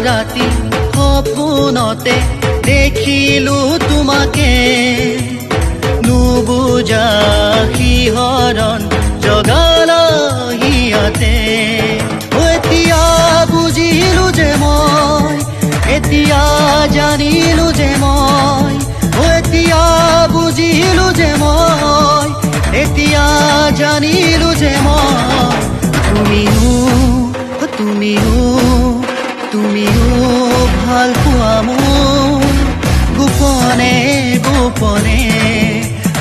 ৰাতি সপোনতে দেখিলো তোমাকে নুবুজা শিহৰণ জগালা হিয়াতে এতিয়া বুজিলো যে মই এতিয়া জানিলো যে মই এতিয়া বুজিলো যে মই এতিয়া জানিলো যে মই তুমিও ভাল পোৱা মোৰ গোপনে গোপনে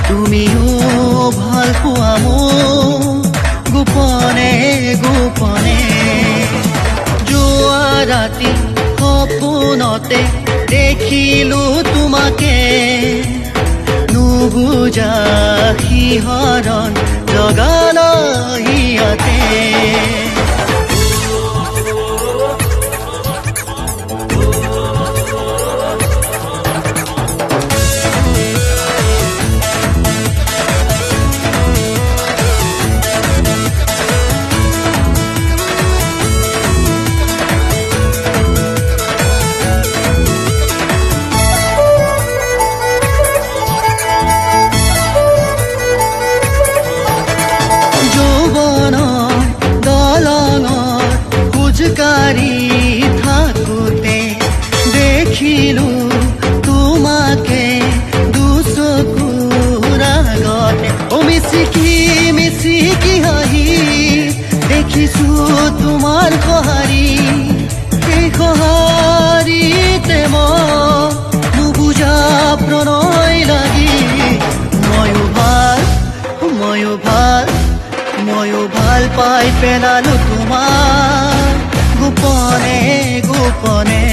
তুমিও ভাল পোৱা মোৰ গোপনে গোপনে যোৱা ৰাতি সপোনতে দেখিলো তোমাকে নুবুজা শিহৰণ জগালা হিয়াতে কাৰি থাকুতে দেখিলো তোমাকে দুচকুৰ আগতে মিচিকি হাঁহি দেখিছো তোমাৰ সঁহাৰি সেই সঁহাৰিতে মই নুবুজা প্ৰণয় লাগি ময়ো ভাল পাই পেলালো তোমাৰ গোপনে গোপনে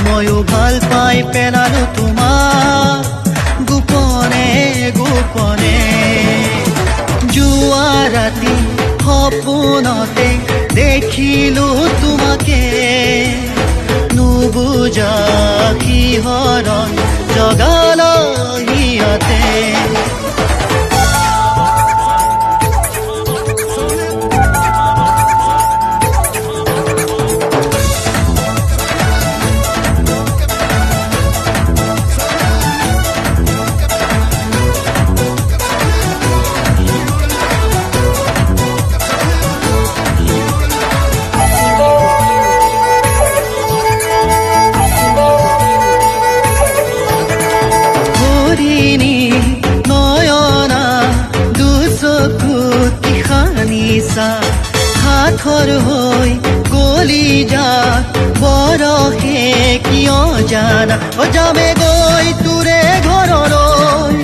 ময়ো ভাল পাই পেলালো তোমাৰ গোপনে গোপনে যোৱা ৰাতি সপোনতে দেখিলো তোমাকে নুবুজা শিহৰণ জগালা হিয়াতে হাতৰ হৈ গলি যা বৰষে কিয় জানা যামে গৈ তোৰে ঘৰলৈ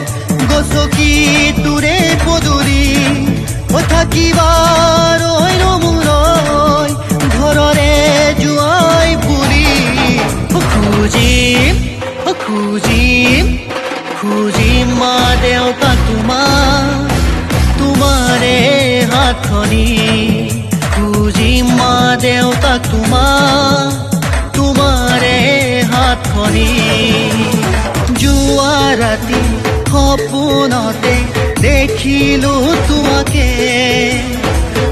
গছকি তোৰে পদূলি থাকিবা ৰৈ নমূৰৈ ঘৰৰে জোৱাই বুলি খুজিম মা দেউতা তোমাৰে হাতখনি খুজিম মা দেউতাক তোমাৰে হাতখনি যোৱা ৰাতি সপোনতে দেখিলো তোমাকে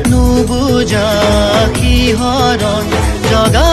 নুবুজা শিহৰণ জগা